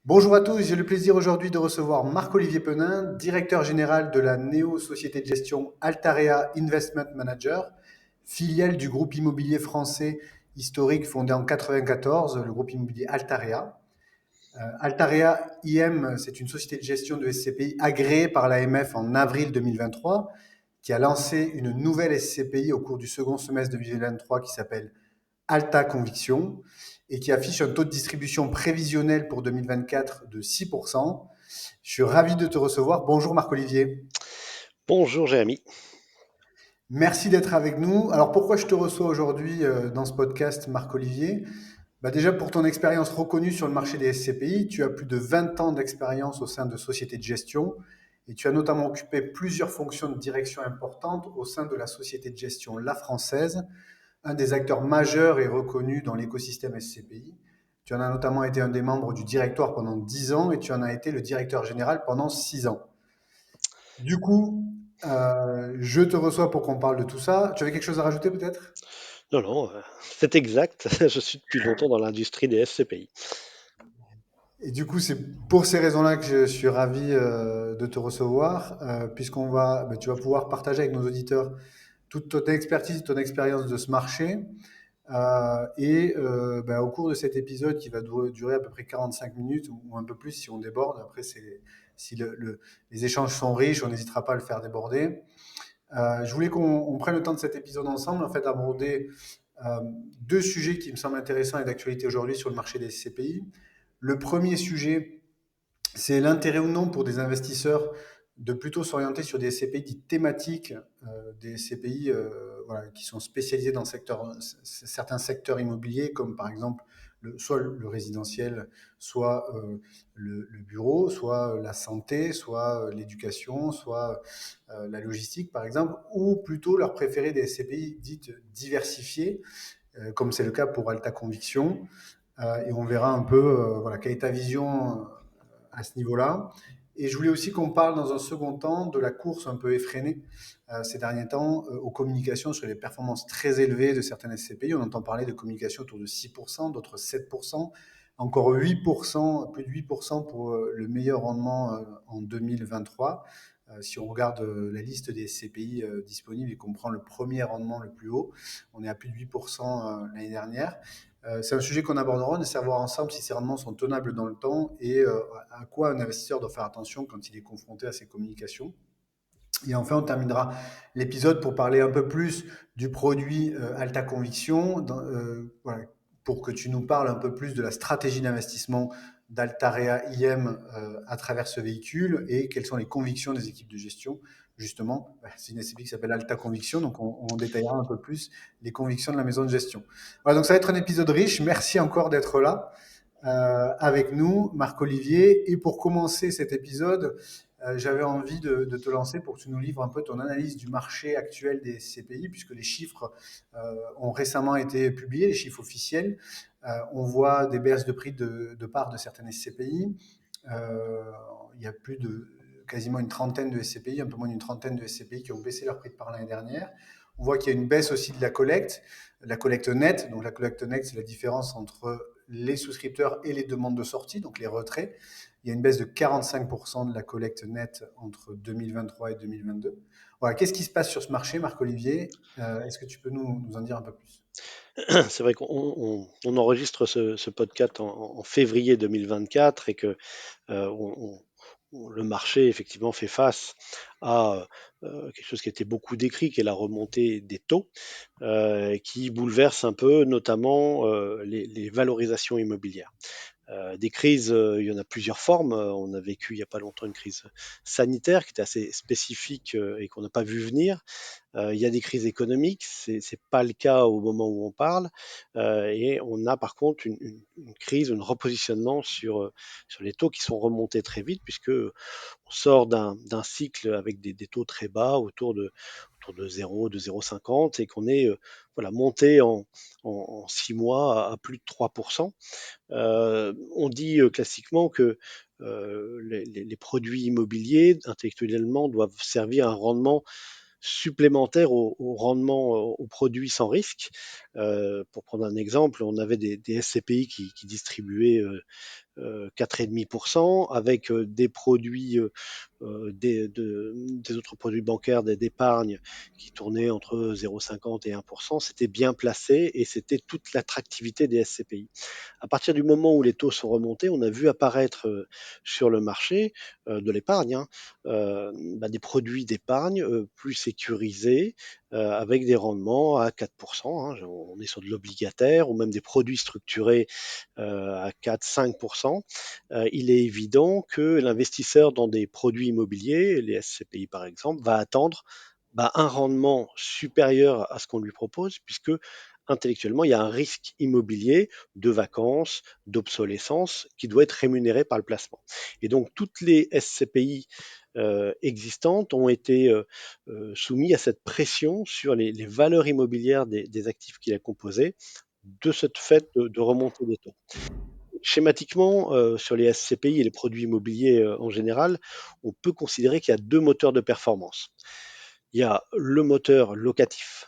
Bonjour à tous, j'ai le plaisir aujourd'hui de recevoir Marc-Olivier Penin, directeur général de la néo-société de gestion Altarea Investment Manager, filiale du groupe immobilier français historique fondé en 1994, le groupe immobilier Altarea. Altarea IM, c'est une société de gestion de SCPI agréée par l'AMF en avril 2023, qui a lancé une nouvelle SCPI au cours du second semestre 2023 qui s'appelle Alta Conviction et qui affiche un taux de distribution prévisionnel pour 2024 de 6%. Je suis ravi de te recevoir. Bonjour Marc-Olivier. Bonjour Jérémy. Merci d'être avec nous. Alors pourquoi je te reçois aujourd'hui dans ce podcast Marc-Olivier? Déjà pour ton expérience reconnue sur le marché des SCPI, tu as plus de 20 ans d'expérience au sein de sociétés de gestion et tu as notamment occupé plusieurs fonctions de direction importantes au sein de la société de gestion La Française, un des acteurs majeurs et reconnus dans l'écosystème SCPI. Tu en as notamment été un des membres du directoire pendant 10 ans et tu en as été le directeur général pendant 6 ans. Du coup, je te reçois pour qu'on parle de tout ça. Tu avais quelque chose à rajouter peut-être? Non, non, c'est exact. Je suis depuis longtemps dans l'industrie des SCPI. Et du coup, c'est pour ces raisons-là que je suis ravi de te recevoir, tu vas pouvoir partager avec nos auditeurs toute ton expertise, ton expérience de ce marché. Au cours de cet épisode qui va durer à peu près 45 minutes ou un peu plus si on déborde, après, si les échanges sont riches, on n'hésitera pas à le faire déborder. Je voulais qu'on prenne le temps de cet épisode ensemble, en fait, aborder euh, deux sujets qui me semblent intéressants et d'actualité aujourd'hui sur le marché des CPI. Le premier sujet, c'est l'intérêt ou non pour des investisseurs de plutôt s'orienter sur des CPI dites thématiques, des CPI voilà, qui sont spécialisés dans certains secteurs immobiliers, comme par exemple soit le résidentiel, soit le bureau, soit la santé, soit l'éducation, soit la logistique, par exemple, ou plutôt leur préférer des CPI dites diversifiées, comme c'est le cas pour Alta Conviction. Et on verra un peu voilà, quelle est ta vision à ce niveau-là. Et je voulais aussi qu'on parle dans un second temps de la course un peu effrénée ces derniers temps aux communications sur les performances très élevées de certaines SCPI. On entend parler de communications autour de 6%, d'autres 7%, encore 8%, plus de 8% pour le meilleur rendement en 2023. Si on regarde la liste des SCPI disponibles et qu'on prend le premier rendement le plus haut, on est à plus de 8% l'année dernière. C'est un sujet qu'on abordera, on essaie de voir ensemble si ces rendements sont tenables dans le temps et à quoi un investisseur doit faire attention quand il est confronté à ces communications. Et enfin, on terminera l'épisode pour parler un peu plus du produit Alta Conviction, voilà, pour que tu nous parles un peu plus de la stratégie d'investissement d'Altarea IM à travers ce véhicule et quelles sont les convictions des équipes de gestion. Justement, c'est une SCPI qui s'appelle Alta Conviction, donc on détaillera un peu plus les convictions de la maison de gestion. Voilà, donc ça va être un épisode riche. Merci encore d'être là avec nous, Marc-Olivier. Et pour commencer cet épisode, j'avais envie de te lancer pour que tu nous livres un peu ton analyse du marché actuel des CPI, puisque les chiffres ont récemment été publiés, les chiffres officiels. On voit des baisses de prix de part de certaines SCPI. Euh, il y a plus de quasiment une trentaine de SCPI, un peu moins d'une trentaine de SCPI qui ont baissé leur prix de part l'année dernière. On voit qu'il y a une baisse aussi de la collecte nette. Donc la collecte nette, c'est la différence entre les souscripteurs et les demandes de sortie, donc les retraits. Il y a une baisse de 45% de la collecte nette entre 2023 et 2022. Voilà, qu'est-ce qui se passe sur ce marché, Marc-Olivier? Est-ce que tu peux nous en dire un peu plus? C'est vrai qu'on enregistre ce podcast en février 2024 et que le marché effectivement fait face à quelque chose qui était beaucoup décrit, qui est la remontée des taux, qui bouleverse un peu notamment les valorisations immobilières. Des crises, il y en a plusieurs formes. On a vécu il n'y a pas longtemps une crise sanitaire qui était assez spécifique et qu'on n'a pas vu venir. Il y a des crises économiques, c'est pas le cas au moment où on parle, et on a par contre une crise, un repositionnement sur les taux qui sont remontés très vite puisque on sort d'un cycle avec des taux très bas autour de 0, de 0,50 et qu'on est voilà, monté en 6 mois à plus de 3%. On dit classiquement que les produits immobiliers intellectuellement doivent servir à un rendement supplémentaire au rendement aux produits sans risque. Pour prendre un exemple, on avait des SCPI qui distribuaient 4,5%, avec des produits, des autres produits bancaires, d'épargne qui tournaient entre 0,50 et 1%. C'était bien placé et c'était toute l'attractivité des SCPI. À partir du moment où les taux sont remontés, on a vu apparaître sur le marché de l'épargne, hein, des produits d'épargne plus sécurisés, avec des rendements à 4%, hein. On est sur de l'obligataire ou même des produits structurés à 4-5%. Il est évident que l'investisseur dans des produits immobiliers, les SCPI par exemple, va attendre un rendement supérieur à ce qu'on lui propose, puisque intellectuellement, il y a un risque immobilier de vacances, d'obsolescence, qui doit être rémunéré par le placement. Et donc, toutes les SCPI existantes ont été soumises à cette pression sur les valeurs immobilières des actifs qui la composaient, de ce fait de remonter des taux. Schématiquement, sur les SCPI et les produits immobiliers en général, on peut considérer qu'il y a deux moteurs de performance. Il y a le moteur locatif,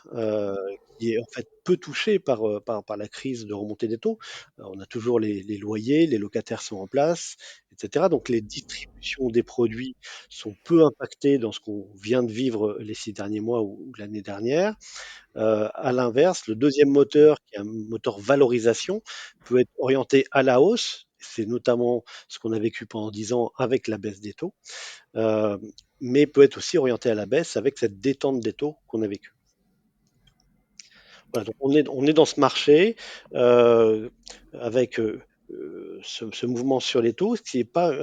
qui est en fait peu touché par la crise de remontée des taux. On a toujours les loyers, les locataires sont en place, et cetera. Donc les distributions des produits sont peu impactées dans ce qu'on vient de vivre les 6 derniers mois ou l'année dernière. À l'inverse, le deuxième moteur, qui est un moteur valorisation, peut être orienté à la hausse. C'est notamment ce qu'on a vécu pendant 10 ans avec la baisse des taux, euh, mais peut être aussi orienté à la baisse avec cette détente des taux qu'on a vécu. Voilà, donc on est dans ce marché avec ce mouvement sur les taux, ce qui n'est pas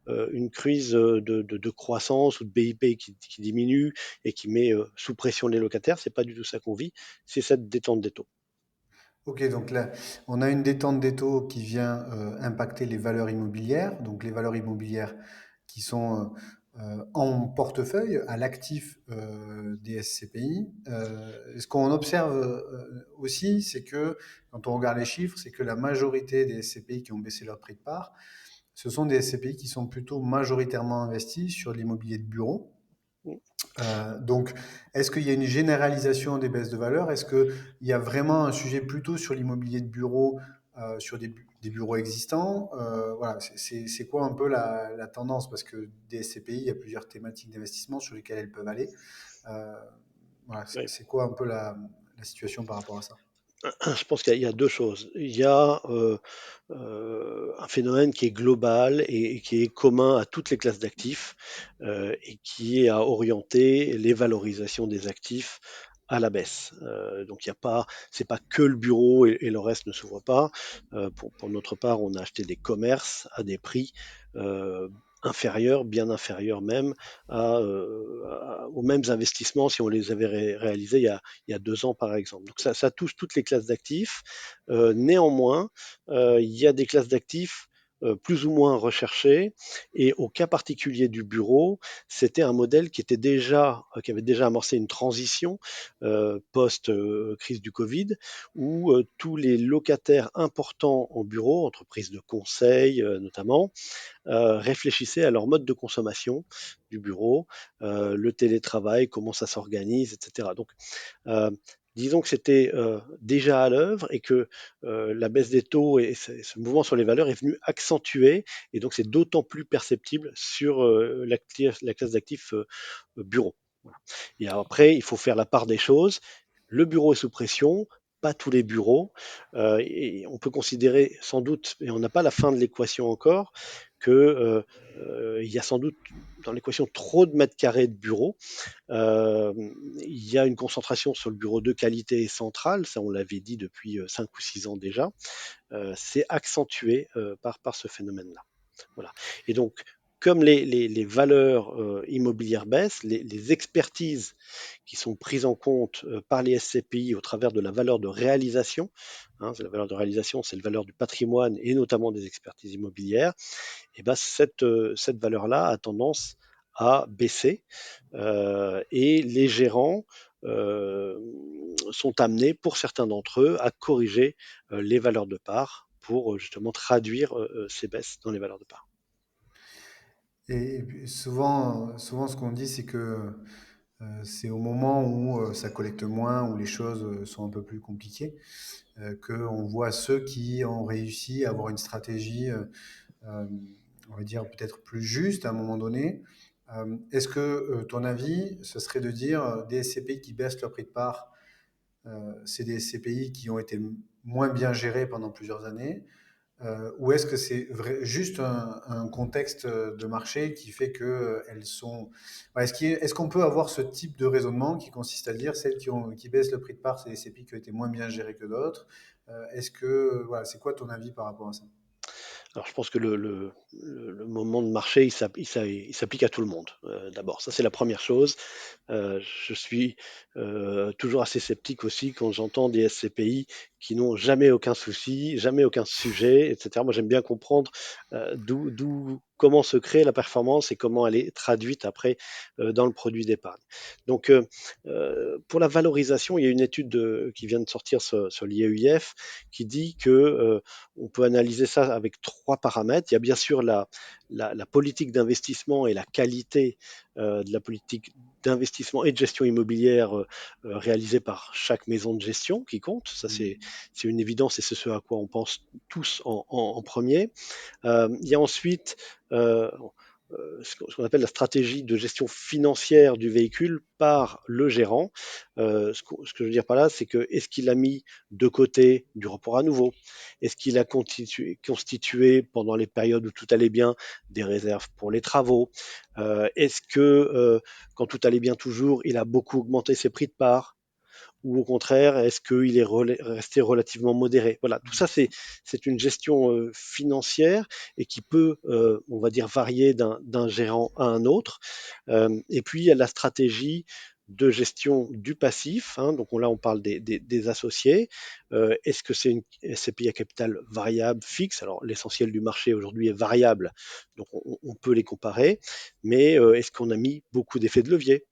une crise de croissance ou de BIP qui diminue et qui met sous pression les locataires. C'est pas du tout ça qu'on vit, c'est cette détente des taux. Ok, donc là, on a une détente des taux qui vient impacter les valeurs immobilières, donc les valeurs immobilières qui sont en portefeuille à l'actif des SCPI. Ce qu'on observe aussi, c'est que quand on regarde les chiffres, c'est que la majorité des SCPI qui ont baissé leur prix de part, ce sont des SCPI qui sont plutôt majoritairement investis sur l'immobilier de bureau. Donc, est-ce qu'il y a une généralisation des baisses de valeur? Est-ce qu'il y a vraiment un sujet plutôt sur l'immobilier de bureau, sur des bureaux existants? Voilà, c'est quoi un peu la tendance? Parce que des SCPI, il y a plusieurs thématiques d'investissement sur lesquelles elles peuvent aller. Euh, voilà, Ouais. c'est quoi un peu la situation par rapport à ça? Je pense qu'il y a deux choses. Il y a un phénomène qui est global et qui est commun à toutes les classes d'actifs et qui est à orienter les valorisations des actifs à la baisse. Donc il y a pas, c'est pas que le bureau et le reste ne s'ouvre pas. Pour notre part, on a acheté des commerces à des prix euh, inférieurs, bien inférieurs même aux mêmes investissements si on les avait réalisés il y a 2 ans par exemple. Donc ça touche toutes les classes d'actifs. Néanmoins, il y a des classes d'actifs plus ou moins recherchées et au cas particulier du bureau, c'était un modèle qui avait déjà amorcé une transition post-crise du Covid, où tous les locataires importants en bureau, entreprises de conseil notamment, réfléchissaient à leur mode de consommation du bureau, le télétravail, comment ça s'organise, etc. Donc, euh, disons que c'était déjà à l'œuvre et que la baisse des taux et ce mouvement sur les valeurs est venu accentuer, et donc c'est d'autant plus perceptible sur la classe d'actifs bureau. Voilà. Et après, il faut faire la part des choses. Le bureau est sous pression, pas tous les bureaux, et on peut considérer sans doute, et on n'a pas la fin de l'équation encore, que il y a sans doute dans l'équation trop de mètres carrés de bureaux. Euh, il y a une concentration sur le bureau de qualité et central, ça on l'avait dit depuis 5 ou 6 ans déjà. C'est accentué par ce phénomène-là. Voilà. Et donc, comme les valeurs immobilières baissent, les expertises qui sont prises en compte par les SCPI au travers de la valeur de réalisation, hein, la valeur de réalisation, c'est la valeur du patrimoine et notamment des expertises immobilières, et ben cette valeur-là a tendance à baisser et les gérants euh, sont amenés, pour certains d'entre eux, à corriger les valeurs de part pour justement traduire ces baisses dans les valeurs de part. Et puis souvent, ce qu'on dit, c'est que c'est au moment où ça collecte moins, où les choses sont un peu plus compliquées, qu'on voit ceux qui ont réussi à avoir une stratégie euh, on va dire, peut-être plus juste à un moment donné. Est-ce que ton avis, ce serait de dire des SCPI qui baissent leur prix de part, c'est des SCPI qui ont été moins bien gérés pendant plusieurs années, ou est-ce que c'est juste un contexte de marché qui fait que elles sont... Ouais, est-ce qu'on peut avoir ce type de raisonnement qui consiste à dire celles qui baissent le prix de part, c'est des SCPI qui ont été moins bien gérées que d'autres. Est-ce que, voilà, c'est quoi ton avis par rapport à ça? Alors, je pense que le moment de marché, il s'applique à tout le monde. D'abord, ça c'est la première chose. Je suis toujours assez sceptique aussi quand j'entends des SCPI qui n'ont jamais aucun souci, jamais aucun sujet, etc. Moi, j'aime bien comprendre comment se crée la performance et comment elle est traduite après dans le produit d'épargne. Donc, pour la valorisation, il y a une étude qui vient de sortir sur l'IEUIF qui dit que on peut analyser ça avec trois paramètres. Il y a bien sûr la politique d'investissement et la qualité de la politique d'investissement et de gestion immobilière réalisée par chaque maison de gestion qui compte. Ça, c'est une évidence et c'est ce à quoi on pense tous en premier. Il y a ensuite ce qu'on appelle la stratégie de gestion financière du véhicule par le gérant. Ce que je veux dire par là, c'est que est-ce qu'il a mis de côté du report à nouveau? Est-ce qu'il a constitué pendant les périodes où tout allait bien des réserves pour les travaux? Est-ce que quand tout allait bien toujours, il a beaucoup augmenté ses prix de part? Ou au contraire, est-ce qu'il est resté relativement modéré? Voilà, tout ça, c'est une gestion financière et qui peut, on va dire, varier d'un gérant à un autre. Et puis, il y a la stratégie de gestion du passif. Hein, donc là, on parle des associés. Est-ce que c'est une SCPI à capital variable, fixe? Alors, l'essentiel du marché aujourd'hui est variable, donc on peut les comparer. Mais est-ce qu'on a mis beaucoup d'effets de levier?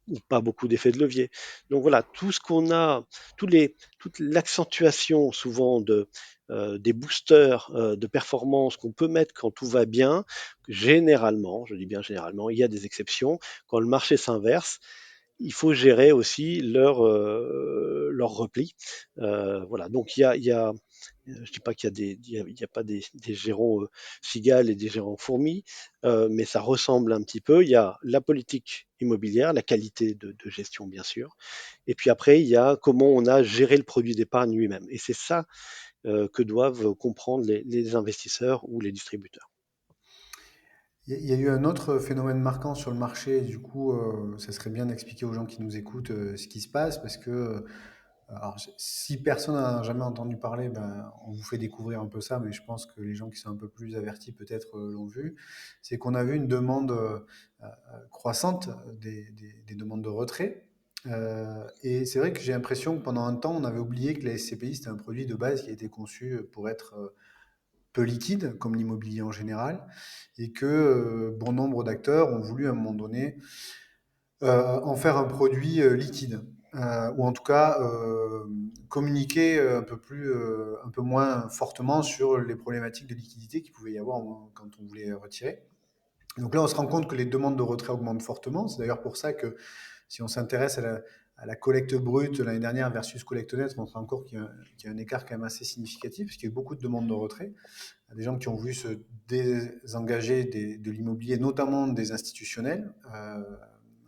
Ou pas beaucoup d'effets de levier. Donc voilà, tout ce qu'on a, toute l'accentuation souvent des boosters de performance qu'on peut mettre quand tout va bien, généralement, je dis bien généralement, il y a des exceptions, quand le marché s'inverse, il faut gérer aussi leur repli. Voilà, donc je dis pas qu'il y a il y a pas des gérants cigales et des gérants fourmis, mais ça ressemble un petit peu. Il y a la politique immobilière, la qualité de gestion bien sûr, et puis après il y a comment on a géré le produit d'épargne lui-même. Et c'est ça que doivent comprendre les investisseurs ou les distributeurs. Il y a eu un autre phénomène marquant sur le marché, et du coup, ça serait bien d'expliquer aux gens qui nous écoutent ce qui se passe, parce que alors, si personne n'a jamais entendu parler, ben, on vous fait découvrir un peu ça, mais je pense que les gens qui sont un peu plus avertis peut-être l'ont vu. C'est qu'on a vu une demande croissante des demandes de retrait. Et c'est vrai que j'ai l'impression que pendant un temps, on avait oublié que la SCPI, c'était un produit de base qui a été conçu pour être peu liquide, comme l'immobilier en général, et que bon nombre d'acteurs ont voulu à un moment donné en faire un produit liquide, ou en tout cas communiquer un peu moins fortement sur les problématiques de liquidité qu'il pouvait y avoir quand on voulait retirer. Donc là, on se rend compte que les demandes de retrait augmentent fortement. C'est d'ailleurs pour ça que si on s'intéresse à la collecte brute l'année dernière versus collecte nette, on se rend compte qu'il y a un écart quand même assez significatif, puisqu'il y a eu beaucoup de demandes de retrait. Il y a des gens qui ont voulu se désengager de l'immobilier, notamment des institutionnels,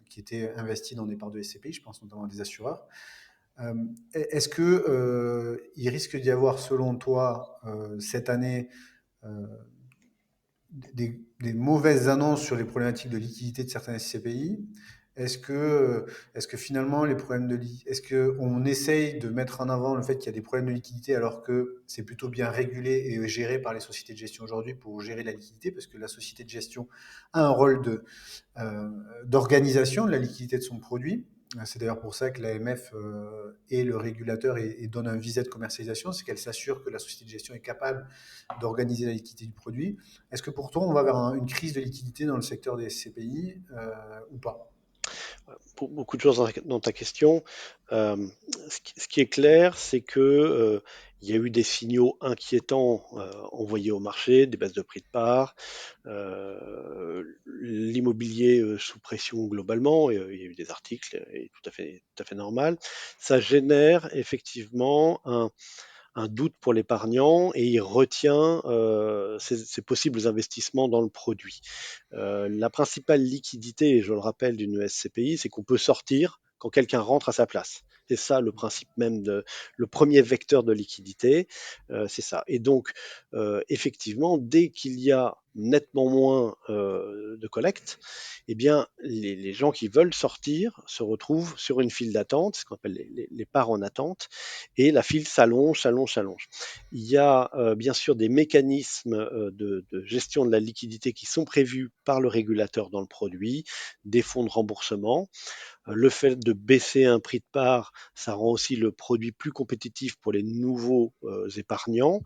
qui étaient investis dans des parts de SCPI, je pense notamment à des assureurs. Euh, Est-ce que il risque d'y avoir, selon toi, cette année, euh, des mauvaises annonces sur les problématiques de liquidité de certains SCPI? Est-ce que finalement les problèmes est-ce qu'on essaye de mettre en avant le fait qu'il y a des problèmes de liquidité alors que c'est plutôt bien régulé et géré par les sociétés de gestion aujourd'hui pour gérer la liquidité, parce que la société de gestion a un rôle euh, d'organisation de la liquidité de son produit. C'est d'ailleurs pour ça que l'AMF est le régulateur et donne un visa de commercialisation, c'est qu'elle s'assure que la société de gestion est capable d'organiser la liquidité du produit. Est-ce que pour toi, on va vers une crise de liquidité dans le secteur des SCPI ou pas? Beaucoup de choses dans ta question. Euh, ce qui est clair, c'est que il y a eu des signaux inquiétants envoyés au marché, des baisses de prix de part, l'immobilier sous pression globalement. Et, il y a eu des articles, et tout à fait normal. Ça génère effectivement un doute pour l'épargnant et il retient ses possibles investissements dans le produit. La principale liquidité, je le rappelle, d'une SCPI, c'est qu'on peut sortir quand quelqu'un rentre à sa place. C'est ça le principe même le premier vecteur de liquidité, c'est ça. Et donc, effectivement, dès qu'il y a nettement moins de collecte, eh bien, les gens qui veulent sortir se retrouvent sur une file d'attente, ce qu'on appelle les parts en attente, et la file s'allonge, s'allonge, s'allonge. Il y a bien sûr des mécanismes de gestion de la liquidité qui sont prévus par le régulateur dans le produit, des fonds de remboursement. Le fait de baisser un prix de part, ça rend aussi le produit plus compétitif pour les nouveaux épargnants.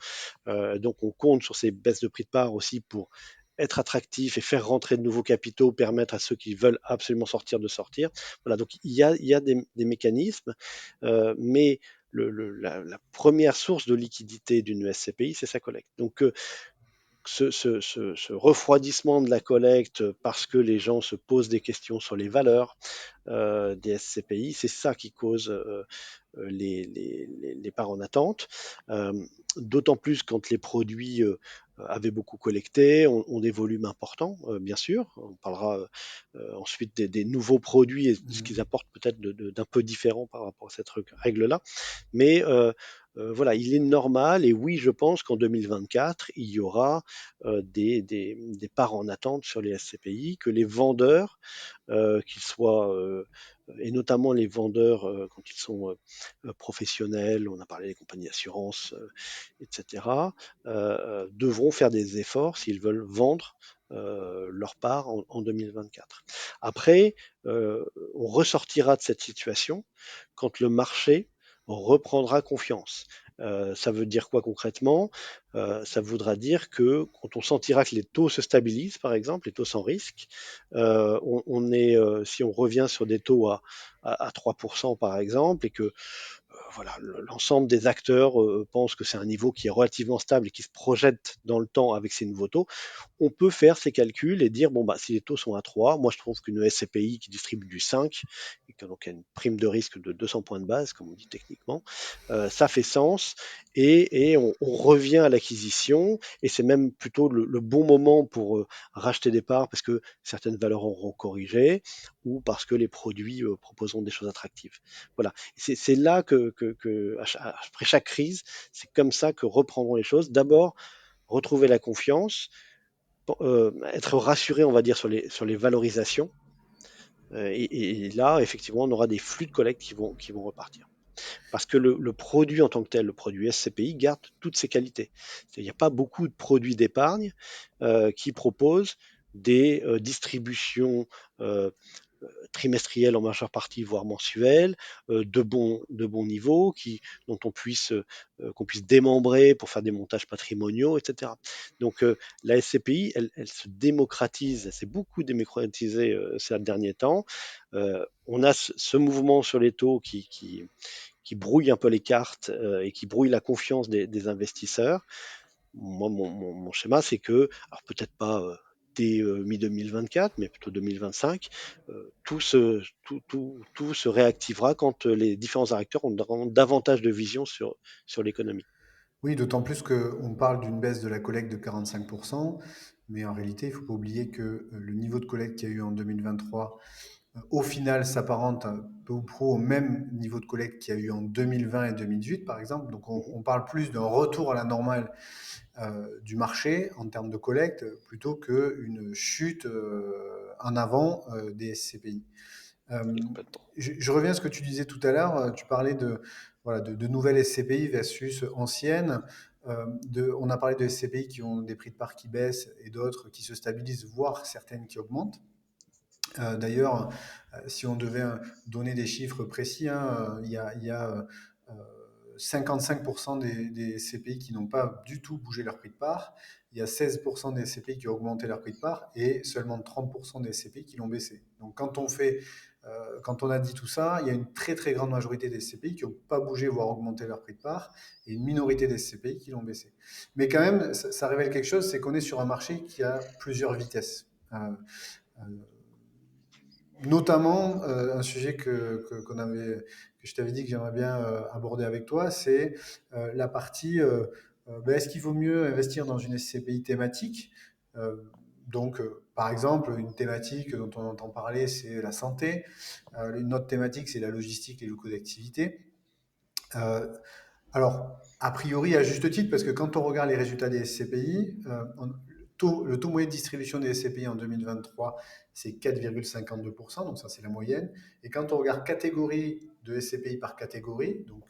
Donc on compte sur ces baisses de prix de part aussi pour être attractif et faire rentrer de nouveaux capitaux, permettre à ceux qui veulent absolument sortir de sortir. Voilà, donc il y a des mécanismes, mais la première source de liquidité d'une SCPI, c'est sa collecte. Donc ce refroidissement de la collecte parce que les gens se posent des questions sur les valeurs des SCPI, c'est ça qui cause les parts en attente. Euh, D'autant plus quand les produits avaient beaucoup collecté, ont des volumes importants, bien sûr. On parlera ensuite des nouveaux produits et ce qu'ils Mhm. apportent peut-être d'un peu différent par rapport à cette règle-là. Mais voilà, il est normal, et oui, je pense qu'en 2024, il y aura des parts en attente sur les SCPI, que les vendeurs, qu'ils soient, et notamment les vendeurs quand ils sont professionnels, on a parlé des compagnies d'assurance, etc., devront faire des efforts s'ils veulent vendre leur part en 2024. Après, on ressortira de cette situation quand le marché reprendra confiance. Ça veut dire quoi concrètement? Ça voudra dire que quand on sentira que les taux se stabilisent, par exemple, les taux sans risque, si on revient sur des taux à 3% par exemple, et que voilà, l'ensemble des acteurs pensent que c'est un niveau qui est relativement stable et qui se projette dans le temps avec ces nouveaux taux, on peut faire ces calculs et dire, bon, bah, si les taux sont à 3, moi je trouve qu'une SCPI qui distribue du 5, et qui a donc une prime de risque de 200 points de base, comme on dit techniquement, ça fait sens, et on revient à l'acquisition, et c'est même plutôt le bon moment pour racheter des parts, parce que certaines valeurs auront corrigé, ou parce que les produits proposeront des choses attractives. Voilà, c'est là après chaque crise, c'est comme ça que reprendront les choses. D'abord, retrouver la confiance, être rassuré, on va dire, sur les valorisations. Et là, effectivement, on aura des flux de collecte qui vont repartir. Parce que le produit en tant que tel, le produit SCPI, garde toutes ses qualités. Il n'y a pas beaucoup de produits d'épargne qui proposent des distributions euh, trimestrielles en majeure partie, voire mensuelles, de bons niveaux, qu'on puisse démembrer pour faire des montages patrimoniaux, etc. Donc la SCPI, elle se démocratise, elle s'est beaucoup démocratisée ces derniers temps. On a ce mouvement sur les taux qui brouille un peu les cartes et qui brouille la confiance des investisseurs. Moi, mon schéma, c'est que, alors peut-être pas dès mi-2024, mais plutôt 2025, tout se réactivera quand les différents acteurs auront davantage de vision sur l'économie. Oui, d'autant plus qu'on parle d'une baisse de la collecte de 45%, mais en réalité, il ne faut pas oublier que le niveau de collecte qu'il y a eu en 2023, au final, s'apparente peu ou prou au même niveau de collecte qu'il y a eu en 2020 et 2018, par exemple. Donc, Mhm. on parle plus d'un retour à la normale du marché en termes de collecte plutôt qu'une chute en avant des SCPI. Euh, Complètement. je reviens à ce que tu disais tout à l'heure. Tu parlais voilà, de nouvelles SCPI versus anciennes. On a parlé de SCPI qui ont des prix de part qui baissent et d'autres qui se stabilisent, voire certaines qui augmentent. D'ailleurs, si on devait donner des chiffres précis, hein, il y a 55% des CPI qui n'ont pas du tout bougé leur prix de part. Il y a 16% des CPI qui ont augmenté leur prix de part et seulement 30% des CPI qui l'ont baissé. Donc quand on a dit tout ça, il y a une très très grande majorité des CPI qui n'ont pas bougé, voire augmenté leur prix de part, et une minorité des CPI qui l'ont baissé. Mais quand même, ça révèle quelque chose, c'est qu'on est sur un marché qui a plusieurs vitesses. Euh, notamment, un sujet que je t'avais dit que j'aimerais bien aborder avec toi, c'est la partie, ben, est-ce qu'il vaut mieux investir dans une SCPI thématique? Euh, Par exemple, une thématique dont on entend parler, c'est la santé. Une autre thématique, c'est la logistique et le coût d'activité. Euh, alors, a priori, à juste titre, parce que quand on regarde les résultats des SCPI, le taux moyen de distribution des SCPI en 2023, c'est 4,52%, donc ça c'est la moyenne. Et quand on regarde catégorie de SCPI par catégorie, donc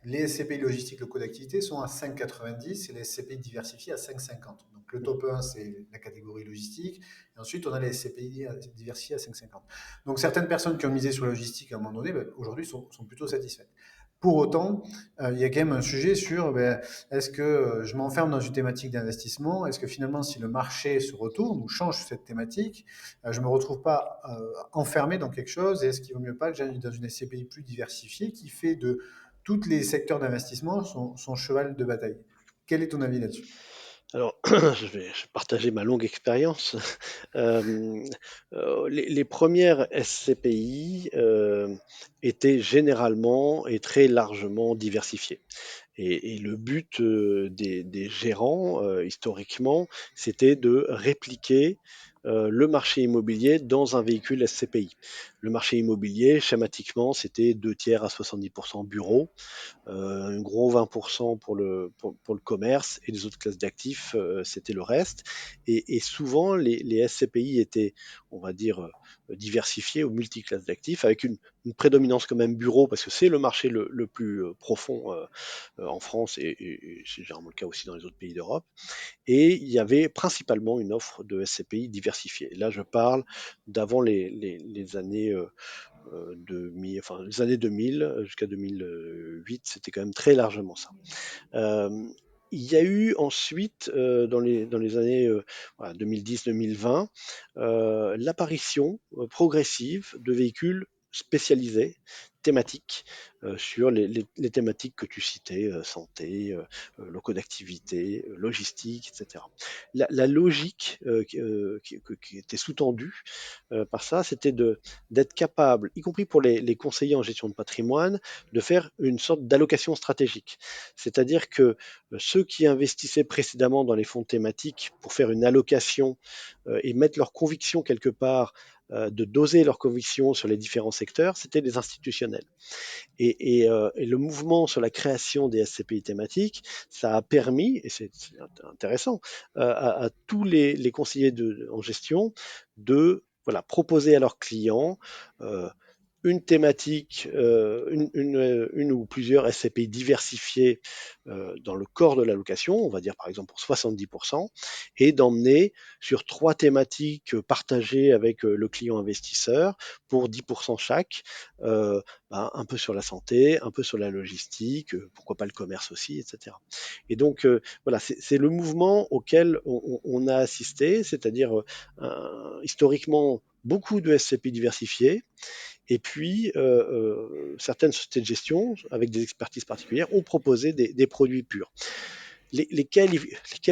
les SCPI logistiques locaux d'activité sont à 5,90 et les SCPI diversifiés à 5,50. Donc le top 1, c'est la catégorie logistique. Et ensuite, on a les SCPI diversifiés à 5,50. Donc certaines personnes qui ont misé sur la logistique à un moment donné, ben, aujourd'hui sont plutôt satisfaites. Pour autant, il y a quand même un sujet sur ben, est-ce que je m'enferme dans une thématique d'investissement? Est-ce que finalement, si le marché se retourne ou change cette thématique, je ne me retrouve pas enfermé dans quelque chose? Et est-ce qu'il vaut mieux pas que j'aille dans une SCPI plus diversifiée qui fait de tous les secteurs d'investissement son cheval de bataille? Quel est ton avis là-dessus? Alors, je vais partager ma longue expérience. Euh, les premières SCPI étaient généralement et très largement diversifiées. Et le but des gérants, historiquement, c'était de répliquer le marché immobilier dans un véhicule SCPI. Le marché immobilier, schématiquement, c'était 2 tiers à 70% bureaux, un gros 20% pour le commerce et les autres classes d'actifs, c'était le reste. Et souvent, les SCPI étaient, on va dire, diversifiés aux multiclasses d'actifs avec une prédominance quand même bureau parce que c'est le marché le plus profond en France et c'est généralement le cas aussi dans les autres pays d'Europe. Et il y avait principalement une offre de SCPI diversifiée. Là, je parle d'avant les années 2000, enfin les années 2000 jusqu'à 2008, c'était quand même très largement ça. Euh, il y a eu ensuite, dans les années voilà, 2010-2020, l'apparition progressive de véhicules spécialisés, thématiques, sur les thématiques que tu citais, santé, locaux d'activité, logistique, etc. La logique qui était sous-tendue par ça, c'était d'être capable, y compris pour les conseillers en gestion de patrimoine, de faire une sorte d'allocation stratégique. C'est-à-dire que ceux qui investissaient précédemment dans les fonds thématiques pour faire une allocation et mettre leurs convictions quelque part, de doser leurs convictions sur les différents secteurs, c'était les institutionnels. Et le mouvement sur la création des SCPI thématiques, ça a permis, et c'est intéressant, à tous les conseillers en gestion de voilà, proposer à leurs clients une thématique, une ou plusieurs SCPI diversifiées dans le corps de l'allocation, on va dire par exemple pour 70%, et d'emmener sur 3 thématiques partagées avec le client investisseur pour 10% chaque, un peu sur la santé, un peu sur la logistique, pourquoi pas le commerce aussi, etc. Et donc voilà, c'est le mouvement auquel on a assisté, c'est-à-dire historiquement beaucoup de SCPI diversifiés, et puis, certaines sociétés de gestion, avec des expertises particulières, ont proposé des produits purs. Lesquels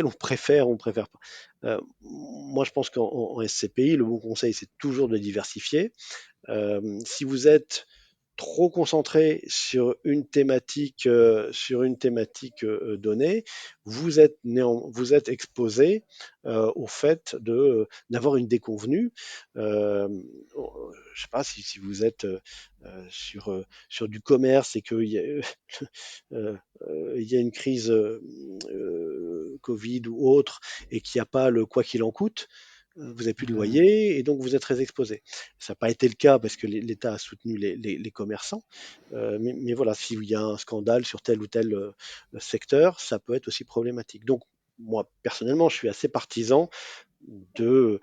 on préfère pas. Moi, je pense qu'en SCPI, le bon conseil, c'est toujours de diversifier. Si vous êtes trop concentré sur une thématique donnée, vous êtes exposé au fait d'avoir une déconvenue. Euh, je ne sais pas si vous êtes sur du commerce et qu'il y a, euh, il y a une crise Covid ou autre et qu'il n'y a pas le quoi qu'il en coûte, vous n'avez plus de Hmm. loyer et donc vous êtes très exposé. Ça n'a pas été le cas parce que l'État a soutenu les commerçants, mais voilà, s'il y a un scandale sur tel ou tel secteur, ça peut être aussi problématique. Donc, moi, personnellement, je suis assez partisan de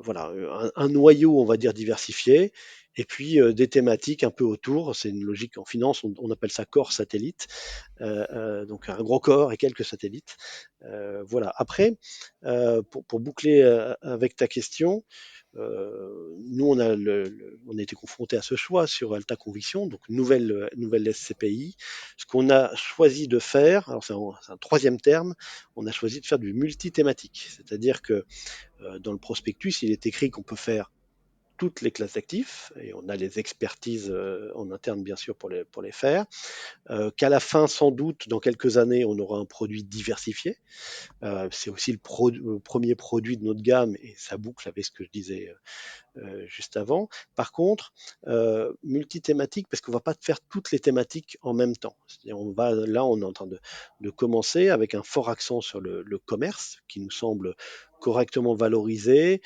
voilà, un noyau, on va dire, diversifié, et puis des thématiques un peu autour. C'est une logique en finance, on appelle ça corps satellite, donc un gros corps et quelques satellites. Voilà. Après, pour boucler avec ta question, nous, on a été confronté à ce choix sur Alta Conviction, donc nouvelle SCPI. Ce qu'on a choisi de faire, alors c'est un troisième terme, on a choisi de faire du multithématique. C'est-à-dire que dans le prospectus, il est écrit qu'on peut faire toutes les classes d'actifs, et on a les expertises en interne bien sûr pour les faire, qu'à la fin, sans doute, dans quelques années, on aura un produit diversifié. C'est aussi le premier produit de notre gamme, et ça boucle avec ce que je disais juste avant. Par contre, multithématique, parce qu'on ne va pas faire toutes les thématiques en même temps. Là, on est en train de commencer avec un fort accent sur le commerce, qui nous semble correctement valorisé,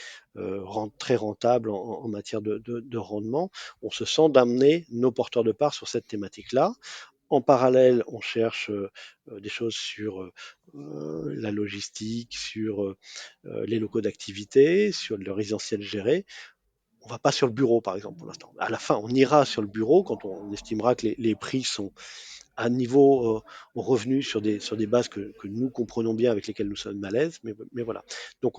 très rentable en matière de rendement. On se sent d'amener nos porteurs de parts sur cette thématique-là. En parallèle, on cherche des choses sur la logistique, sur les locaux d'activité, sur le résidentiel géré. On va pas sur le bureau, par exemple, pour l'instant. À la fin, on ira sur le bureau quand on estimera que les prix sont à niveau revenu sur des bases que nous comprenons bien, avec lesquelles nous sommes à l'aise. Mais voilà. Donc,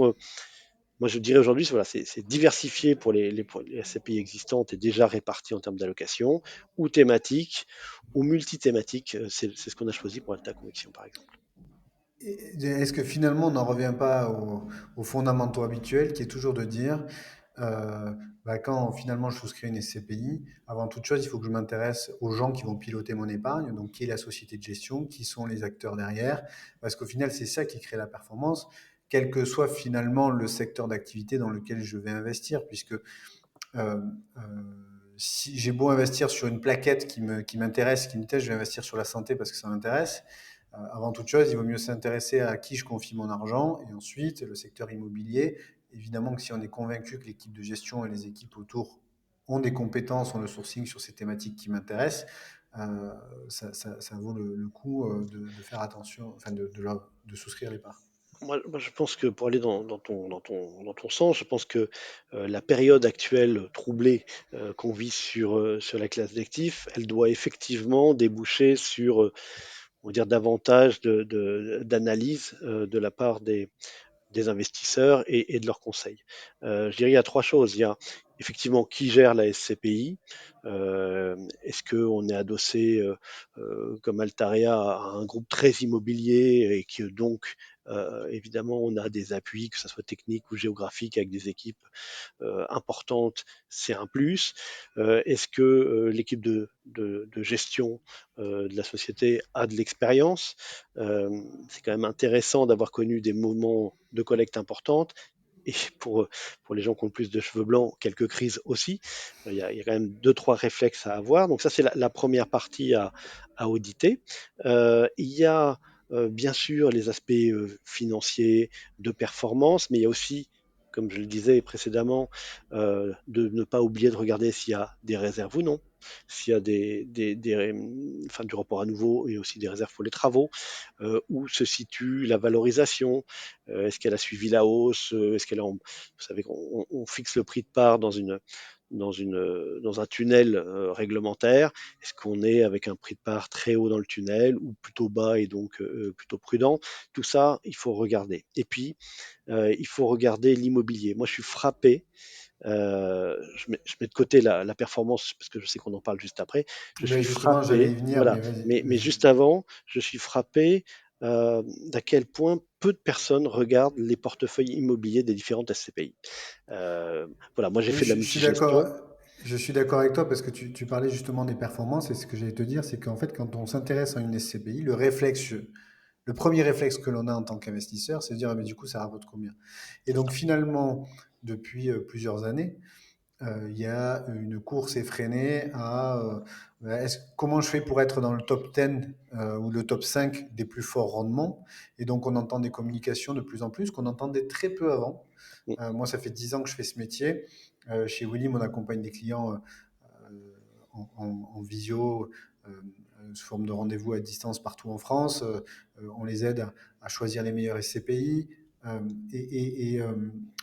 moi, je dirais aujourd'hui, voilà, c'est diversifié pour les SCPI existantes et déjà réparties en termes d'allocation, ou thématiques, ou multithématiques. C'est ce qu'on a choisi pour Alta Conviction, par exemple. Est-ce que finalement on n'en revient pas aux fondamentaux habituels qui est toujours de dire euh, quand finalement je souscris une SCPI, avant toute chose il faut que je m'intéresse aux gens qui vont piloter mon épargne, donc qui est la société de gestion, qui sont les acteurs derrière, parce qu'au final c'est ça qui crée la performance, quel que soit finalement le secteur d'activité dans lequel je vais investir, puisque euh, euh, si j'ai beau investir sur une plaquette qui m'intéresse, qui me teste, je vais investir sur la santé parce que ça m'intéresse. Avant toute chose, il vaut mieux s'intéresser à qui je confie mon argent et ensuite le secteur immobilier. Évidemment que si on est convaincu que l'équipe de gestion et les équipes autour ont des compétences, ont le sourcing sur ces thématiques qui m'intéressent, ça vaut le coup de faire attention, enfin de souscrire les parts. Moi, je pense que pour aller dans ton sens, je pense que la période actuelle troublée qu'on vit sur la classe d'actifs, elle doit effectivement déboucher sur, on va dire, davantage d'analyse de la part des investisseurs et de leurs conseils. Je dirais il y a trois choses. Il y a effectivement qui gère la SCPI. Est-ce qu'on est adossé comme Altaria à un groupe très immobilier et que donc évidemment on a des appuis, que ce soit techniques ou géographiques, avec des équipes importante, c'est un plus. Est-ce que l'équipe de gestion de la société a de l'expérience? C'est quand même intéressant d'avoir connu des moments de collecte importantes. Et pour les gens qui ont le plus de cheveux blancs, quelques crises aussi. Il y a quand même deux, trois réflexes à avoir. Donc ça, c'est la première partie à auditer. Il y a bien sûr les aspects financiers, de performance, mais il y a aussi, comme je le disais précédemment, de ne pas oublier de regarder s'il y a des réserves ou non, s'il y a enfin, du report à nouveau et aussi des réserves pour les travaux, où se situe la valorisation, est-ce qu'elle a suivi la hausse, est-ce qu'elle est vous savez qu'on fixe le prix de part dans un tunnel réglementaire. Est-ce qu'on est avec un prix de part très haut dans le tunnel ou plutôt bas et donc plutôt prudent? Tout ça, il faut regarder. Et puis, il faut regarder l'immobilier. Moi, je suis frappé. Je mets de côté la performance parce que je sais qu'on en parle juste après. Je Mais suis justement, j'allais frappé, y venir, voilà. mais vas-y, Mais vas-y. juste avant, je suis frappé d'à quel point peu de personnes regardent les portefeuilles immobiliers des différentes SCPI. Voilà, moi j'ai Oui, fait de la je suis d'accord. multigestion. Je suis d'accord avec toi parce que tu parlais justement des performances et ce que j'allais te dire, c'est qu'en fait, quand on s'intéresse à une SCPI, le premier réflexe que l'on a en tant qu'investisseur, c'est de dire, ah, mais du coup, ça rapporte combien? Et C'est donc, ça. finalement, depuis plusieurs années, il y a une course effrénée à comment je fais pour être dans le top 10 ou le top 5 des plus forts rendements. Et donc, on entend des communications de plus en plus qu'on entendait très peu avant. Mm. Moi, ça fait 10 ans que je fais ce métier. Chez Willim, on accompagne des clients en visio, sous forme de rendez-vous à distance partout en France. On les aide à choisir les meilleurs SCPI. Euh,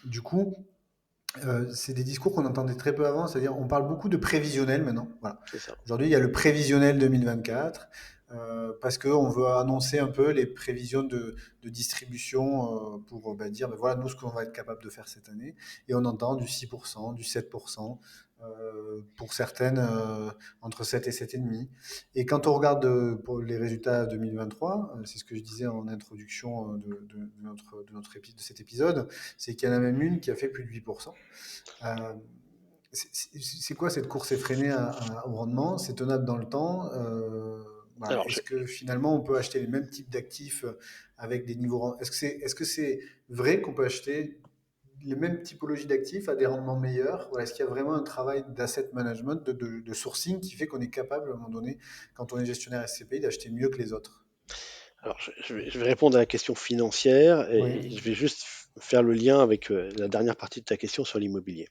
du coup, c'est des discours qu'on entendait très peu avant, c'est-à-dire on parle beaucoup de prévisionnel maintenant. Voilà. C'est ça. Aujourd'hui, il y a le prévisionnel 2024 parce qu'on veut annoncer un peu les prévisions de distribution pour dire ben voilà nous ce qu'on va être capable de faire cette année. Et on entend du 6%, du 7%, pour certaines entre 7 et 7,5. Et quand on regarde pour les résultats 2023, c'est ce que je disais en introduction de cet épisode, c'est qu'il y en a même une qui a fait plus de 8%. Euh, C'est quoi cette course effrénée au rendement? C'est tenable dans le temps? Voilà. Alors, Est-ce que finalement on peut acheter les mêmes types d'actifs avec des niveaux? Est-ce que c'est vrai qu'on peut acheter les mêmes typologies d'actifs à des rendements meilleurs? Voilà, est-ce qu'il y a vraiment un travail d'asset management, de sourcing qui fait qu'on est capable à un moment donné, quand on est gestionnaire SCPI, d'acheter mieux que les autres? je vais répondre à la question financière et Oui. je vais juste faire le lien avec la dernière partie de ta question sur l'immobilier.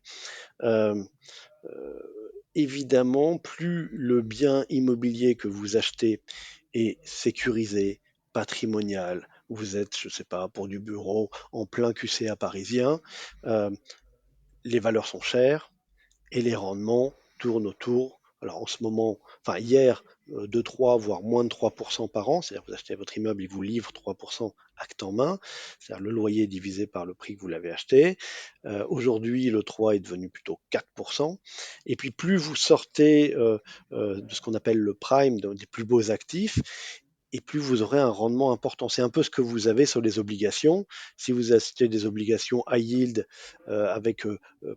Euh, Évidemment, plus le bien immobilier que vous achetez est sécurisé, patrimonial, vous êtes, je ne sais pas, pour du bureau en plein QCA parisien, euh, les valeurs sont chères et les rendements tournent autour. Alors en ce moment, enfin hier, 2, 3, voire moins de 3% par an, c'est-à-dire que vous achetez votre immeuble, il vous livre 3% acte en main, c'est-à-dire le loyer divisé par le prix que vous l'avez acheté. Aujourd'hui, le 3 est devenu plutôt 4%. Et puis plus vous sortez de ce qu'on appelle le prime, des plus beaux actifs, et plus vous aurez un rendement important. C'est un peu ce que vous avez sur les obligations. Si vous achetez des obligations high yield avec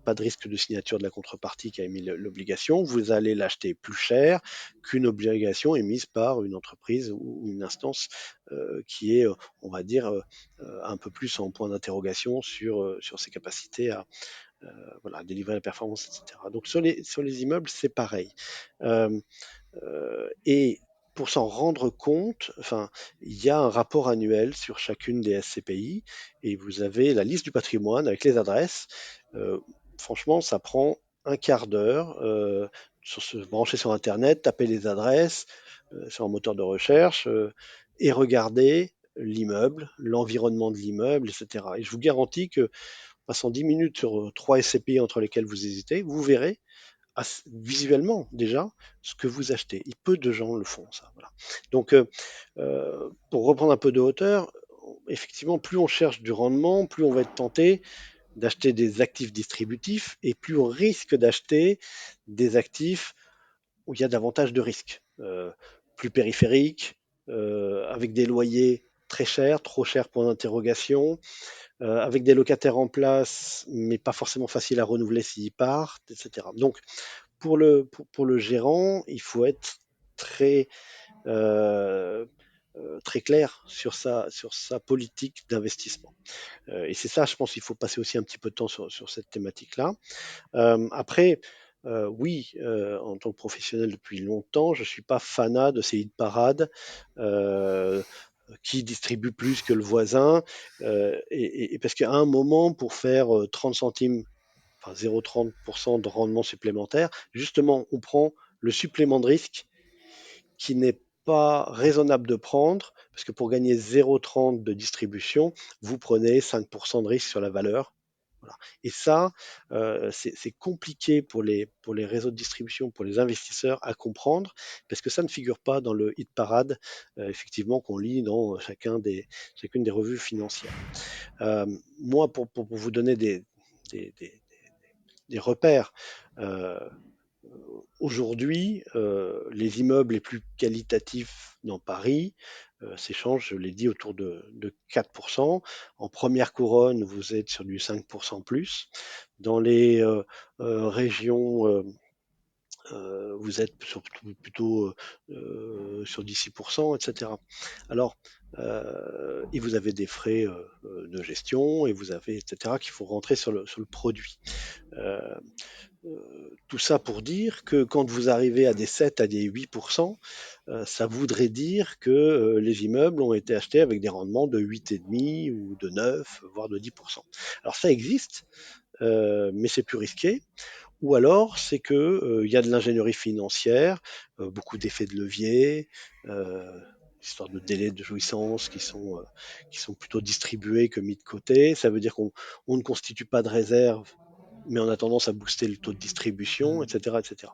pas de risque de signature de la contrepartie qui a émis l'obligation, vous allez l'acheter plus cher qu'une obligation émise par une entreprise ou une instance qui est, on va dire, un peu plus en point d'interrogation sur ses capacités à, voilà, délivrer la performance, etc. Donc sur les immeubles, c'est pareil. Euh, et pour s'en rendre compte, enfin, il y a un rapport annuel sur chacune des SCPI et vous avez la liste du patrimoine avec les adresses. Euh, Franchement, ça prend un quart d'heure sur se brancher sur Internet, taper les adresses sur un moteur de recherche et regarder l'immeuble, l'environnement de l'immeuble, etc. Et je vous garantis que passant 10 minutes sur trois SCPI entre lesquelles vous hésitez, vous verrez visuellement déjà ce que vous achetez. Et peu de gens le font, ça. Voilà. Donc, pour reprendre un peu de hauteur, effectivement, plus on cherche du rendement, plus on va être tenté d'acheter des actifs distributifs et plus on risque d'acheter des actifs où il y a davantage de risques, plus périphériques, avec des loyers très chers, trop chers point d'interrogation, avec des locataires en place, mais pas forcément faciles à renouveler s'ils partent, etc. Donc, pour le gérant, il faut être très, euh, très clair sur sa politique d'investissement. Et c'est ça, je pense qu'il faut passer aussi un petit peu de temps sur cette thématique-là. Après, oui, en tant que professionnel depuis longtemps, je ne suis pas fanat de ces hit parades euh, qui distribuent plus que le voisin. Et parce qu'à un moment, pour faire 30 centimes, enfin 0,30% de rendement supplémentaire, justement, on prend le supplément de risque qui n'est pas raisonnable de prendre, parce que pour gagner 0,30 de distribution, vous prenez 5% de risque sur la valeur. Voilà. Et ça, c'est compliqué pour les réseaux de distribution, pour les investisseurs à comprendre, parce que ça ne figure pas dans le hit parade, effectivement, qu'on lit dans chacune des revues financières. Moi, pour vous donner des, des- des repères, euh, aujourd'hui, les immeubles les plus qualitatifs dans Paris s'échangent, je l'ai dit, autour de 4%. En première couronne, vous êtes sur du 5% plus. Dans les régions, vous êtes plutôt sur du 6%, etc. Alors, et vous avez des frais de gestion, et vous avez, etc., qu'il faut rentrer sur le produit. Euh, tout ça pour dire que quand vous arrivez à des 7 à des 8%, ça voudrait dire que les immeubles ont été achetés avec des rendements de 8,5 ou de 9, voire de 10%. Alors ça existe, mais c'est plus risqué. Ou alors c'est que il y a de l'ingénierie financière, beaucoup d'effets de levier, euh, histoire de délais de jouissance qui sont plutôt distribués que mis de côté. Ça veut dire qu'on ne constitue pas de réserve, mais on a tendance à booster le taux de distribution, Hmm. etc., etc.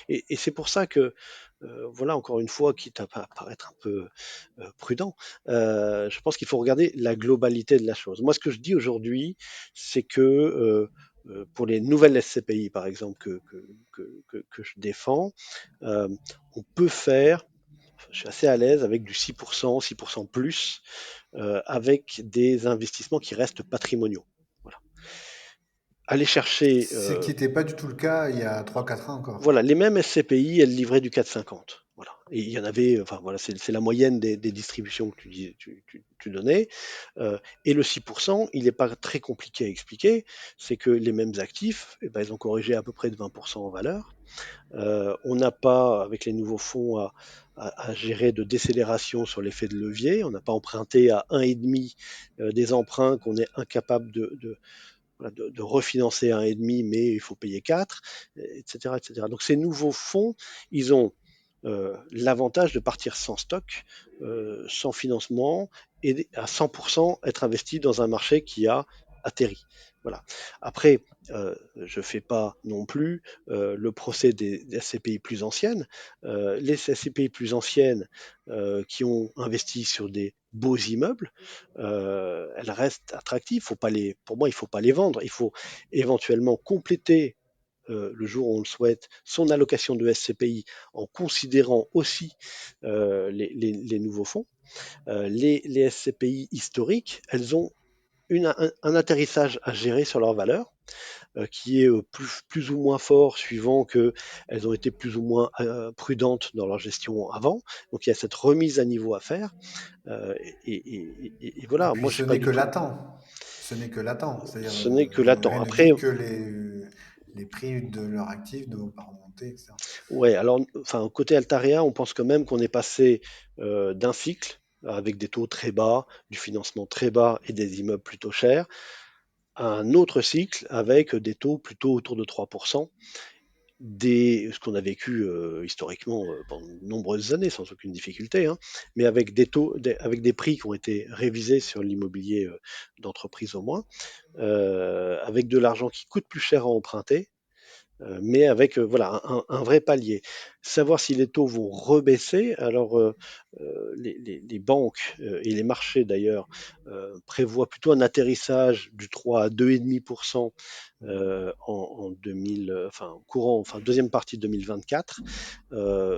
Et c'est pour ça que, voilà, encore une fois, quitte à paraître un peu prudent, je pense qu'il faut regarder la globalité de la chose. Moi, ce que je dis aujourd'hui, c'est que pour les nouvelles SCPI, par exemple, que je défends, euh, on peut faire, je suis assez à l'aise avec du 6%, 6% plus, avec des investissements qui restent patrimoniaux. Voilà. aller chercher Ce qui n'était pas du tout le cas il y a 3 4 ans encore. voilà, les mêmes SCPI, elles livraient du 4,50. Voilà. Et il y en avait, enfin voilà, c'est la moyenne des distributions que tu donnais. Et le 6%, il n'est pas très compliqué à expliquer. C'est que les mêmes actifs, eh ben, ils ont corrigé à peu près de 20% en valeur. On n'a pas, avec les nouveaux fonds, à gérer de décélération sur l'effet de levier. On n'a pas emprunté à 1,5 des emprunts qu'on est incapable voilà, de refinancer à 1,5, mais il faut payer 4, etc., etc. Donc ces nouveaux fonds, ils ont l'avantage de partir sans stock, sans financement, et à 100% être investi dans un marché qui a atterri. Voilà. Après, je ne fais pas non plus le procès des SCPI plus anciennes. Les SCPI plus anciennes qui ont investi sur des beaux immeubles, elles restent attractives. Faut pas les, pour moi, il ne faut pas les vendre. Il faut éventuellement compléter le jour où on le souhaite, son allocation de SCPI en considérant aussi les nouveaux fonds. Les SCPI historiques, elles ont un atterrissage à gérer sur leur valeur, qui est plus ou moins fort suivant qu'elles ont été plus ou moins prudentes dans leur gestion avant. Donc il y a cette remise à niveau à faire. Et Et voilà, puis moi je ce suis pas n'est du que tout. latent. Ce n'est que latent. C'est-à-dire, Ce n'est que latent. rien ne Après, dit que les prix de leurs actifs ne vont pas remonter, etc. ouais, alors, enfin, côté Altaria, on pense quand même qu'on est passé d'un cycle avec des taux très bas, du financement très bas et des immeubles plutôt chers, à un autre cycle avec des taux plutôt autour de 3%, ce qu'on a vécu historiquement pendant de nombreuses années sans aucune difficulté, hein, mais avec des taux, avec des prix qui ont été révisés sur l'immobilier d'entreprise au moins, avec de l'argent qui coûte plus cher à emprunter, mais avec voilà un vrai palier. Savoir si les taux vont rebaisser. Alors les banques et les marchés d'ailleurs prévoient plutôt un atterrissage du 3 à 2,5% en 2000, enfin courant, enfin deuxième partie de 2024.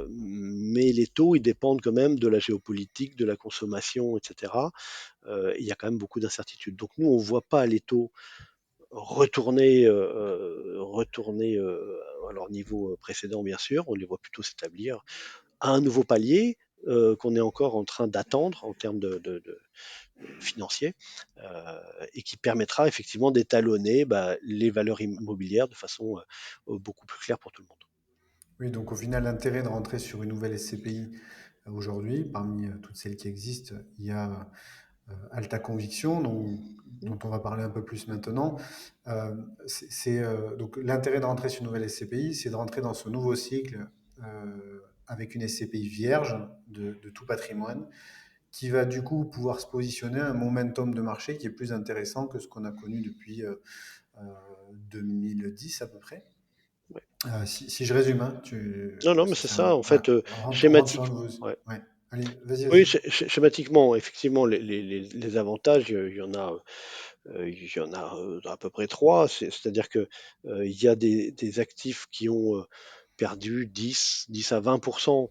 Mais les taux, ils dépendent quand même de la géopolitique, de la consommation, etc. Il y a quand même beaucoup d'incertitudes. Donc nous, on ne voit pas les taux retourner à leur niveau précédent, bien sûr. On les voit plutôt s'établir à un nouveau palier qu'on est encore en train d'attendre en termes de financiers et qui permettra effectivement d'étalonner bah, les valeurs immobilières de façon beaucoup plus claire pour tout le monde. Oui, donc au final, l'intérêt de rentrer sur une nouvelle SCPI aujourd'hui, parmi toutes celles qui existent, il y a Alta Conviction, dont on va parler un peu plus maintenant. Donc l'intérêt de rentrer sur une nouvelle SCPI, c'est de rentrer dans ce nouveau cycle avec une SCPI vierge de tout patrimoine, qui va du coup pouvoir se positionner à un momentum de marché qui est plus intéressant que ce qu'on a connu depuis euh, 2010 à peu près. Ouais. Si je résume, hein, Non, non, mais c'est ça, en voilà, fait, on rentre sur un schématique. nouveau. Ouais. Ouais. Allez, vas-y, Oui, vas-y. schématiquement, effectivement, les avantages, il y en a à peu près trois. C'est-à-dire que il y a des actifs qui ont perdu 10 à 20%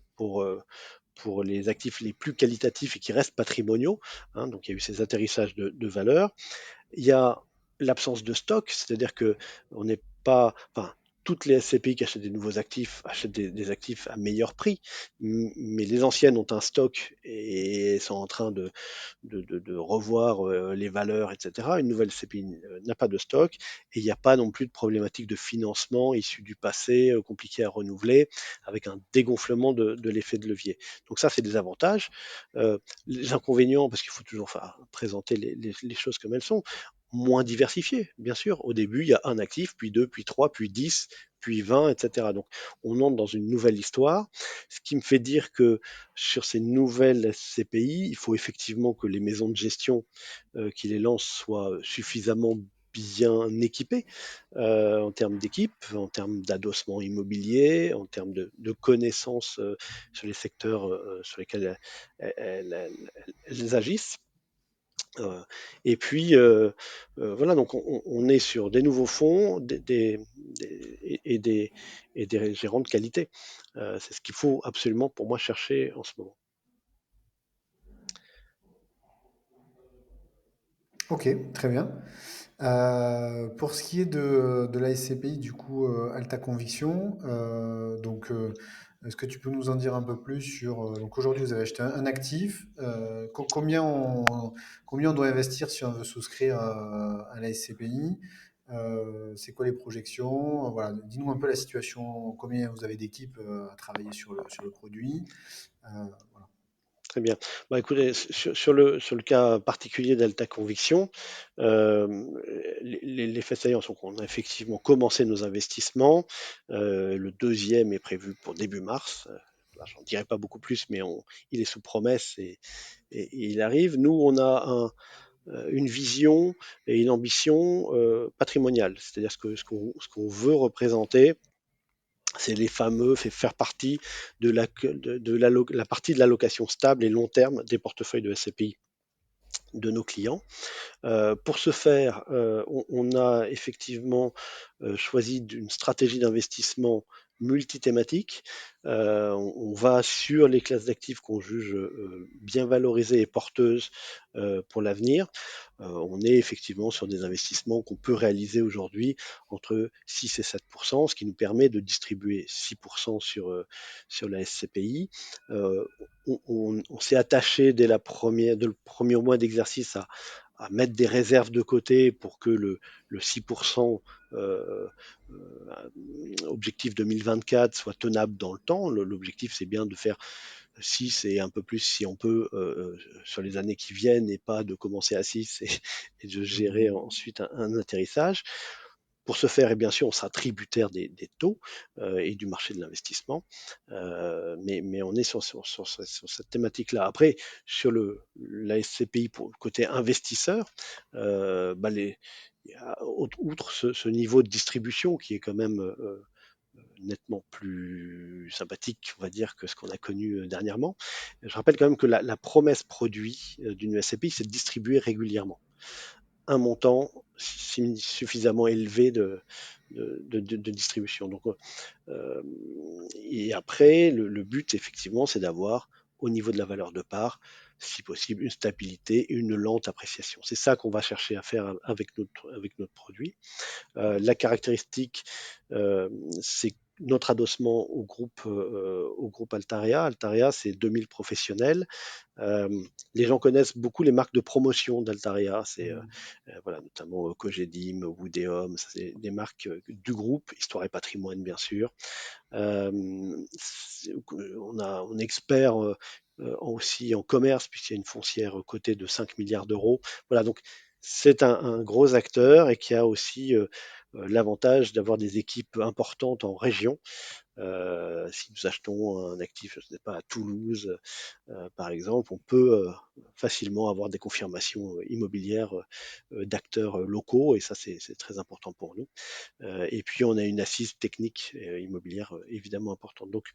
pour les actifs les plus qualitatifs et qui restent patrimoniaux, hein. Donc il y a eu ces atterrissages de valeur. Il y a l'absence de stock, c'est-à-dire que on n'est pas, enfin, toutes les SCPI qui achètent des nouveaux actifs achètent des actifs à meilleur prix, mais les anciennes ont un stock et sont en train de revoir les valeurs, etc. Une nouvelle SCPI n'a pas de stock et il n'y a pas non plus de problématique de financement issu du passé, compliqué à renouveler, avec un dégonflement de l'effet de levier. Donc ça, c'est des avantages. Les inconvénients, parce qu'il faut toujours présenter les choses comme elles sont, moins diversifié, bien sûr. Au début, il y a un actif, puis deux, puis trois, puis 10, puis 20, etc. Donc, on entre dans une nouvelle histoire, ce qui me fait dire que sur ces nouvelles CPI, il faut effectivement que les maisons de gestion qui les lancent soient suffisamment bien équipées en termes d'équipe, en termes d'adossement immobilier, en termes de connaissances sur les secteurs sur lesquels elles agissent. Euh, et puis, voilà, donc on est sur des nouveaux fonds et des gérants de qualité. C'est ce qu'il faut absolument pour moi chercher en ce moment. Ok, très bien. Pour ce qui est de la SCPI, du coup, Alta Conviction, est-ce que tu peux nous en dire un peu plus sur... donc aujourd'hui, vous avez acheté un actif. Combien on doit investir si on veut souscrire à la SCPI? C'est quoi les projections? Voilà, dis-nous un peu la situation, combien vous avez d'équipes à travailler sur le produit. Voilà. Très bien. Bah, écoutez, sur le cas particulier d'Alta Conviction, euh, les faits saillants sont qu'on a effectivement commencé nos investissements. Le deuxième est prévu pour début mars. Là, j'en dirai pas beaucoup plus, mais il est sous promesse et il arrive. Nous, on a une vision et une ambition patrimoniale, c'est-à-dire ce qu'on veut représenter. C'est les fameux, fait faire partie de la partie de l'allocation stable et long terme des portefeuilles de SCPI de nos clients. Pour ce faire, on a effectivement choisi une stratégie d'investissement multithématique. On va sur les classes d'actifs qu'on juge bien valorisées et porteuses pour l'avenir. On est effectivement sur des investissements qu'on peut réaliser aujourd'hui entre 6 et 7 ce qui nous permet de distribuer 6 sur la SCPI. Euh, on s'est attaché dès le premier mois d'exercice à mettre des réserves de côté pour que le 6% euh, euh, objectif 2024 soit tenable dans le temps. L'objectif, c'est bien de faire 6 et un peu plus si on peut sur les années qui viennent et pas de commencer à 6 et de gérer Mhm. ensuite un atterrissage. Pour ce faire, et bien sûr, on sera tributaire des taux et du marché de l'investissement, mais on est sur cette thématique-là. Après, sur la SCPI pour le côté investisseur, bah outre ce niveau de distribution qui est quand même nettement plus sympathique, on va dire, que ce qu'on a connu dernièrement. Je rappelle quand même que la promesse produit d'une SCPI, c'est de distribuer régulièrement un montant suffisamment élevé de distribution. Donc, et après, le but, effectivement, c'est d'avoir, au niveau de la valeur de part, si possible, une stabilité et une lente appréciation. C'est ça qu'on va chercher à faire avec notre produit. La caractéristique, euh, c'est notre adossement au groupe Altaria. Altaria, c'est 2000 professionnels. Euh, les gens connaissent beaucoup les marques de promotion d'Altaria, c'est Mhm. voilà, notamment Cogedim, Woodeum, ça, c'est des marques du groupe, Histoire et Patrimoine bien sûr. Euh, on est expert aussi en commerce puisqu'il y a une foncière cotée de 5 milliards d'euros. Voilà, donc c'est un gros acteur et qui a aussi l'avantage d'avoir des équipes importantes en région. Si nous achetons un actif, je ne sais pas, à Toulouse, par exemple, on peut facilement avoir des confirmations immobilières d'acteurs locaux, et ça, c'est très important pour nous. Et puis, on a une assise technique immobilière évidemment importante. Donc,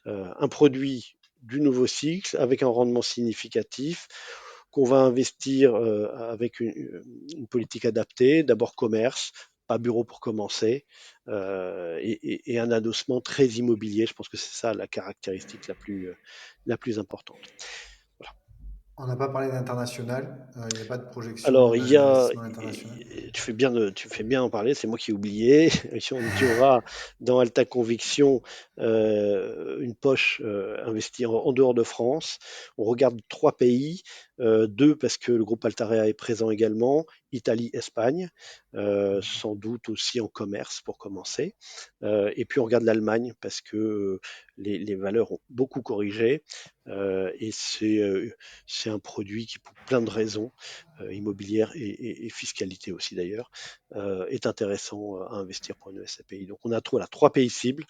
un produit du nouveau cycle avec un rendement significatif qu'on va investir avec une politique adaptée, d'abord commerce, pas bureau pour commencer, et un adossement très immobilier. Je pense que c'est ça la caractéristique la plus importante. Voilà. On n'a pas parlé d'international. Il n'y a pas de projection Alors, d'investissement international. tu fais bien en parler, c'est moi qui ai oublié. Tu auras dans Alta Conviction une poche investie en dehors de France. On regarde trois pays, deux parce que le groupe Altarea est présent également, Italie, Espagne, sans doute aussi en commerce pour commencer. Et puis on regarde l'Allemagne parce que les valeurs ont beaucoup corrigé et c'est un produit qui, pour plein de raisons, immobilière et fiscalité aussi d'ailleurs, est intéressant à investir pour une SCPI. Donc on a voilà, trois pays cibles,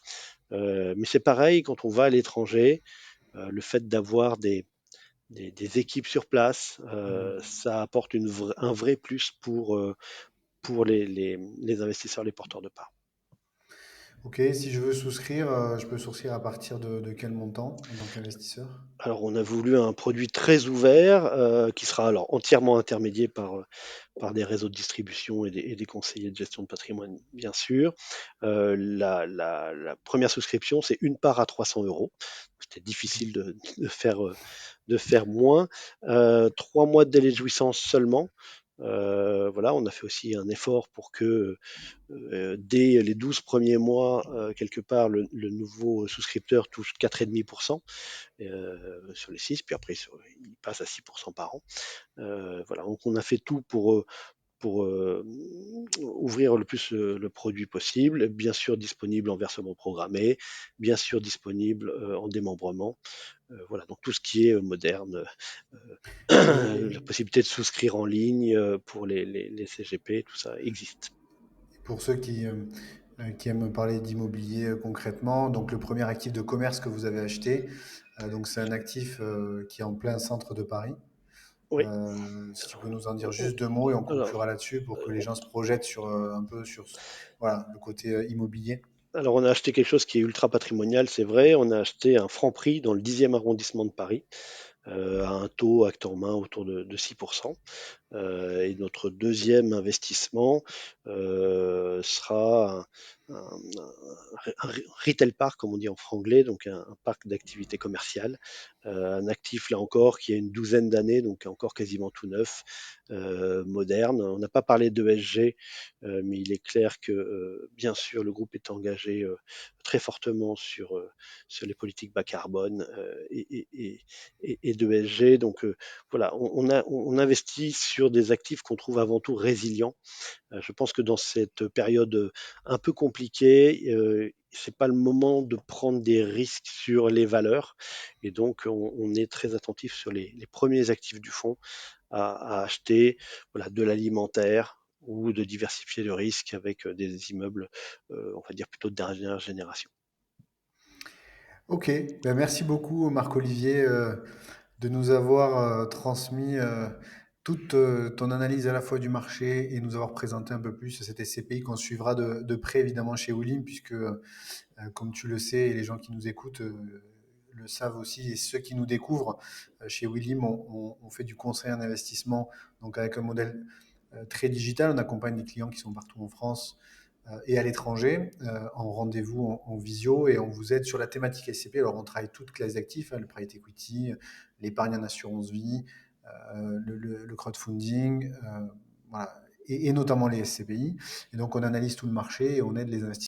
mais c'est pareil quand on va à l'étranger, le fait d'avoir des équipes sur place, Mhm. ça apporte un vrai plus pour les investisseurs, les porteurs de parts. Ok, si je veux souscrire, je peux souscrire à partir de quel montant en tant qu'investisseur? Alors, on a voulu un produit très ouvert qui sera alors entièrement intermédié par des réseaux de distribution et des conseillers de gestion de patrimoine, bien sûr. La première souscription, c'est une part à 300 euros. C'était difficile de faire moins. 3 mois de délai de jouissance seulement. Voilà, on a fait aussi un effort pour que dès les 12 premiers mois, quelque part, le nouveau souscripteur touche 4,5% sur les 6, puis après il passe à 6% par an. Voilà, donc on a fait tout pour ouvrir le plus le produit possible, bien sûr disponible en versement programmé, bien sûr disponible en démembrement. Voilà, donc tout ce qui est moderne, la Et possibilité de souscrire en ligne pour les CGP, tout ça existe. pour ceux qui aiment parler d'immobilier concrètement, donc le premier actif de commerce que vous avez acheté, donc c'est un actif qui est en plein centre de Paris. Oui, Si tu peux nous en dire juste deux mots et on alors, conclura là-dessus pour que les gens se projettent sur un peu sur voilà, le côté immobilier. alors on a acheté quelque chose qui est ultra patrimonial, c'est vrai. On a acheté un Franprix dans le 10e arrondissement de Paris, à un taux acte en main autour de 6%. Et notre deuxième investissement sera un retail park, comme on dit en franglais, donc un parc d'activités commerciales, un actif là encore qui a une douzaine d'années, donc encore quasiment tout neuf, moderne. On n'a pas parlé d'ESG, mais il est clair que bien sûr le groupe est engagé très fortement sur les politiques bas carbone et d'ESG. Donc voilà, on investit sur des actifs qu'on trouve avant tout résilients. Je pense que dans cette période un peu compliquée, c'est pas le moment de prendre des risques sur les valeurs. Et donc, on est très attentif sur les premiers actifs du fonds à acheter, voilà, de l'alimentaire ou de diversifier le risque avec des immeubles, on va dire plutôt de dernière génération. Ok, ben merci beaucoup Marc-Olivier de nous avoir transmis toute ton analyse à la fois du marché et nous avoir présenté un peu plus cet SCPI qu'on suivra de près évidemment chez Willim puisque comme tu le sais et les gens qui nous écoutent le savent aussi et ceux qui nous découvrent chez Willim on fait du conseil en investissement donc avec un modèle très digital. On accompagne des clients qui sont partout en France et à l'étranger en rendez-vous en visio et on vous aide sur la thématique SCP. Alors on travaille toutes classes d'actifs, hein, le private equity, l'épargne en assurance vie, le crowdfunding, voilà, et notamment les SCPI. Et donc on analyse tout le marché et on aide les investisseurs